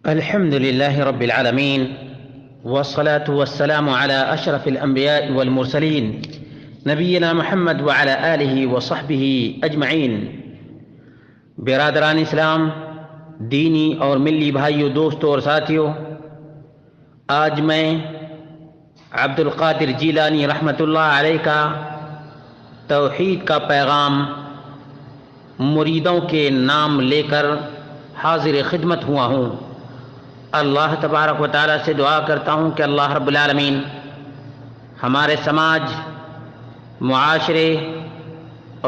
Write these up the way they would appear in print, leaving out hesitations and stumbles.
الحمد لله رب العالمين، والصلاة والسلام على أشرف الأنبياء والمرسلين نبينا محمد وعلى آله وصحبه أجمعين۔ برادران اسلام، دینی اور ملی بھائیوں، دوستوں اور ساتھیوں، آج میں عبد القادر جیلانی رحمۃ اللہ علیہ کا توحید کا پیغام مریدوں کے نام لے کر حاضر خدمت ہوا ہوں۔ اللہ تبارک و تعالیٰ سے دعا کرتا ہوں کہ اللہ رب العالمین ہمارے سماج، معاشرے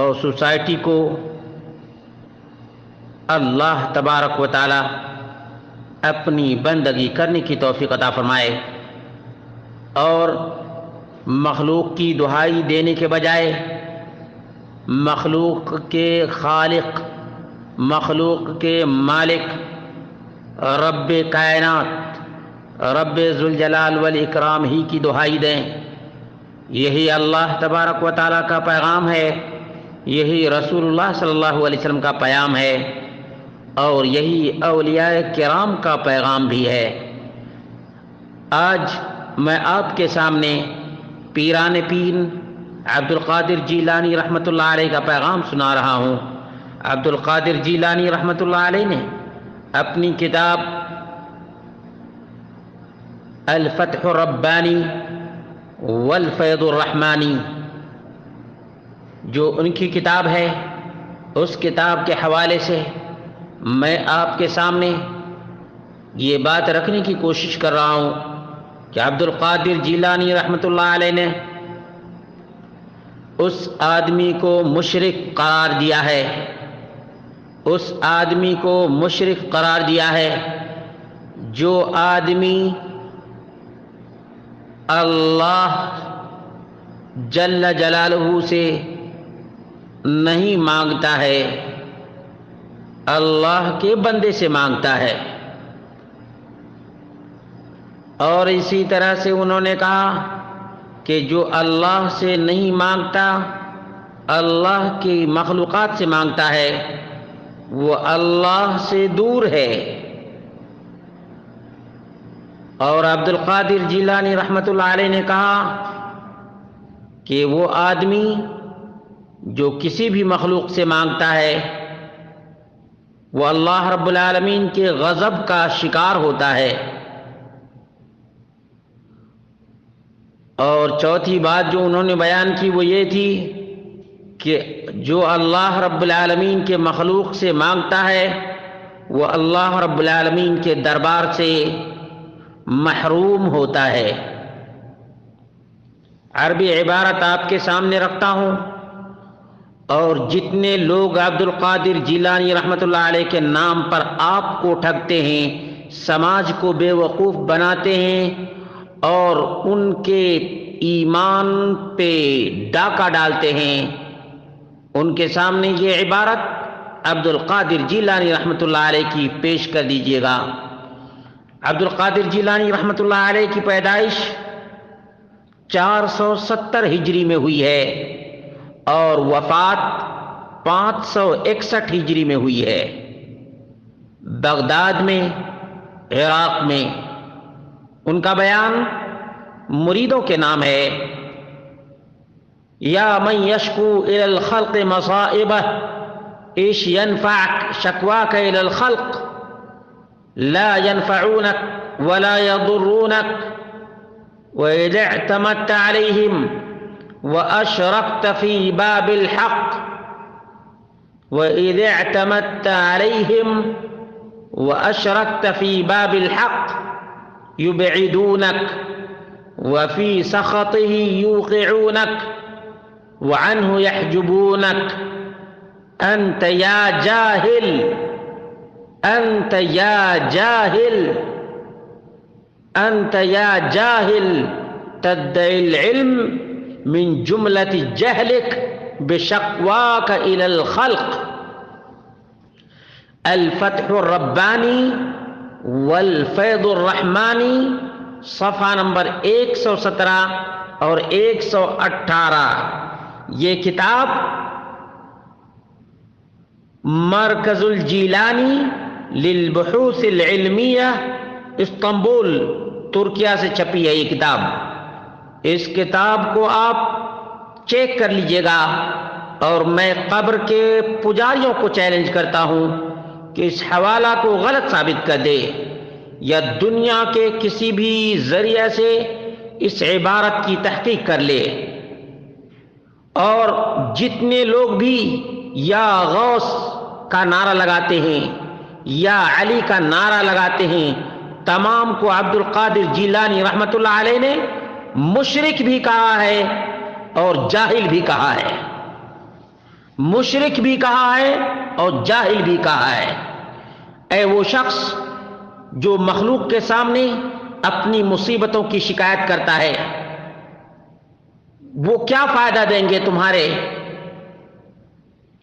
اور سوسائٹی کو اللہ تبارک و تعالیٰ اپنی بندگی کرنے کی توفیق عطا فرمائے، اور مخلوق کی دہائی دینے کے بجائے مخلوق کے خالق، مخلوق کے مالک، رب کائنات، رب ذوالجلال والاکرام ہی کی دہائی دیں۔ یہی اللہ تبارک و تعالیٰ کا پیغام ہے، یہی رسول اللہ صلی اللہ علیہ وسلم کا پیام ہے، اور یہی اولیاء کرام کا پیغام بھی ہے۔ آج میں آپ کے سامنے پیران پیر عبد القادر جیلانی رحمۃ اللہ علیہ کا پیغام سنا رہا ہوں۔ عبد القادر جیلانی رحمۃ اللہ علیہ نے اپنی کتاب الفتح الربانی والفیض الرحمانی، جو ان کی کتاب ہے، اس کتاب کے حوالے سے میں آپ کے سامنے یہ بات رکھنے کی کوشش کر رہا ہوں کہ عبد القادر جیلانی رحمۃ اللہ علیہ نے اس آدمی کو مشرک قرار دیا ہے، اس آدمی کو مشرک قرار دیا ہے جو آدمی اللہ جل جلالہ سے نہیں مانگتا ہے، اللہ کے بندے سے مانگتا ہے۔ اور اسی طرح سے انہوں نے کہا کہ جو اللہ سے نہیں مانگتا، اللہ کی مخلوقات سے مانگتا ہے، وہ اللہ سے دور ہے۔ اور عبد القادر جیلانی رحمۃ اللہ علیہ نے کہا کہ وہ آدمی جو کسی بھی مخلوق سے مانگتا ہے، وہ اللہ رب العالمین کے غضب کا شکار ہوتا ہے۔ اور چوتھی بات جو انہوں نے بیان کی وہ یہ تھی کہ جو اللہ رب العالمین کے مخلوق سے مانگتا ہے، وہ اللہ رب العالمین کے دربار سے محروم ہوتا ہے۔ عربی عبارت آپ کے سامنے رکھتا ہوں، اور جتنے لوگ عبد القادر جیلانی رحمۃ اللہ علیہ کے نام پر آپ کو ٹھگتے ہیں، سماج کو بے وقوف بناتے ہیں اور ان کے ایمان پہ ڈاکہ ڈالتے ہیں، ان کے سامنے یہ عبارت عبد القادر جیلانی رحمۃ اللہ علیہ کی پیش کر دیجیے گا۔ عبد القادر جیلانی رحمۃ اللہ علیہ کی پیدائش 470 ہجری میں ہوئی ہے، اور وفات 561 ہجری میں ہوئی ہے، بغداد میں، عراق میں۔ ان کا بیان مریدوں کے نام ہے۔ یا من یشکو الی الخلق مصائبہ اش ینفعک شکواک الی الخلق لا ينفعونك ولا يضرونك وإذا اعتمدت عليهم وأشركت في باب الحق وإذا اعتمدت عليهم وأشركت في باب الحق يبعدونك وفي سخطه يوقعونك وعنه يحجبونك أنت يا جاهل، أنت يا جاهل، أنت يا جاهل تدعي العلم من جملة جهلك بشقواك إلى الخلق۔ الفتح الربانی والفیض الرحمانی، صفحہ نمبر 117 اور 118۔ یہ کتاب مرکز الجیلانی للبحوث العلمیہ، استنبول ترکیہ سے چھپی ہے یہ کتاب. اس کتاب کو آپ چیک کر لیجئے گا. اور میں قبر کے پجاریوں کو چیلنج کرتا ہوں کہ اس حوالہ کو غلط ثابت کر دے یا دنیا کے کسی بھی ذریعے سے اس عبارت کی تحقیق کر لے. اور جتنے لوگ بھی یا غوث کا نعرہ لگاتے ہیں یا علی کا نعرہ لگاتے ہیں، تمام کو عبد القادر جیلانی رحمت اللہ علیہ نے مشرک بھی کہا ہے اور جاہل بھی کہا ہے. مشرک بھی کہا ہے اور جاہل بھی کہا ہے. اے وہ شخص جو مخلوق کے سامنے اپنی مصیبتوں کی شکایت کرتا ہے، وہ کیا فائدہ دیں گے تمہارے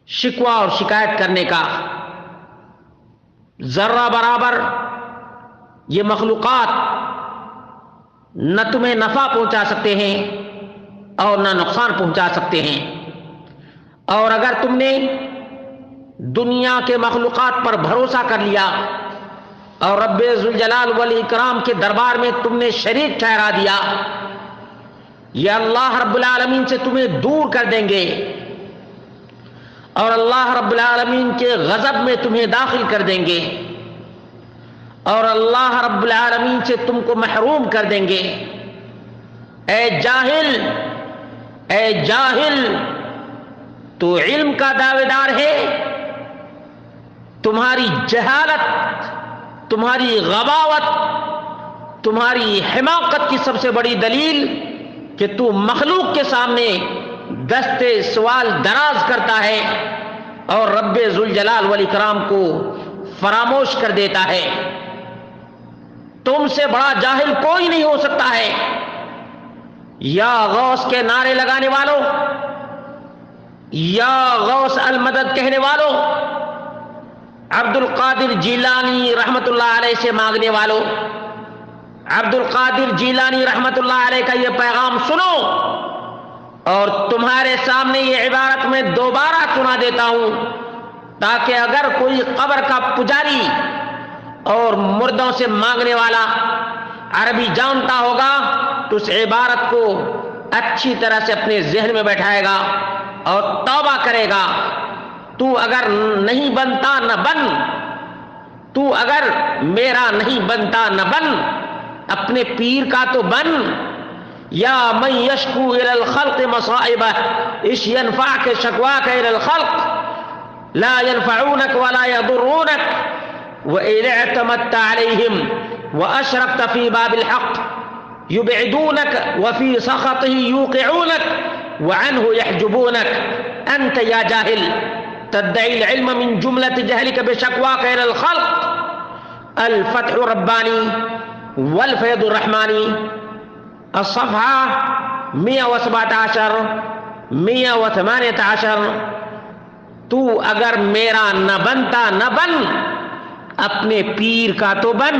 شکوہ اور شکایت کرنے کا؟ ذرہ برابر یہ مخلوقات نہ تمہیں نفع پہنچا سکتے ہیں اور نہ نقصان پہنچا سکتے ہیں. اور اگر تم نے دنیا کے مخلوقات پر بھروسہ کر لیا اور رب ذوالجلال والاکرام کے دربار میں تم نے شریک ٹھہرا دیا، یہ اللہ رب العالمین سے تمہیں دور کر دیں گے اور اللہ رب العالمین کے غضب میں تمہیں داخل کر دیں گے اور اللہ رب العالمین سے تم کو محروم کر دیں گے. اے جاہل، اے جاہل، تو علم کا دعوے دار ہے. تمہاری جہالت، تمہاری غباوت، تمہاری حماقت کی سب سے بڑی دلیل کہ تو مخلوق کے سامنے دستے سوال دراز کرتا ہے اور رب ذوالجلال والاکرام کو فراموش کر دیتا ہے. تم سے بڑا جاہل کوئی نہیں ہو سکتا ہے. یا غوث کے نعرے لگانے والوں، یا غوث المدد کہنے والوں، عبد القادر جیلانی رحمت اللہ علیہ سے مانگنے والوں، عبد القادر جیلانی رحمت اللہ علیہ کا یہ پیغام سنو. اور تمہارے سامنے یہ عبارت میں دوبارہ سنا دیتا ہوں تاکہ اگر کوئی قبر کا پجاری اور مردوں سے مانگنے والا عربی جانتا ہوگا تو اس عبارت کو اچھی طرح سے اپنے ذہن میں بیٹھائے گا اور توبہ کرے گا. تو اگر نہیں بنتا نہ بن، تو اگر میرا نہیں بنتا نہ بن، اپنے پیر کا تو بن. یا من یشکو الی الخلق مصائبہ اش ینفعک شکواک الی الخلق لا ينفعونك ولا يضرونك وإن اعتمدت عليهم وأشركت في باب الحق يبعدونك وفي سخطه يوقعونك وعنه يحجبونك. أنت يا جاهل تدعي العلم من جملة جهلك بشكواك إلى الخلق. الفتح الرباني والفيض الرحماني، الصفحة 117 118. تو اگر میرا نہ بنتا نہ بن، اپنے پیر کا تو بن.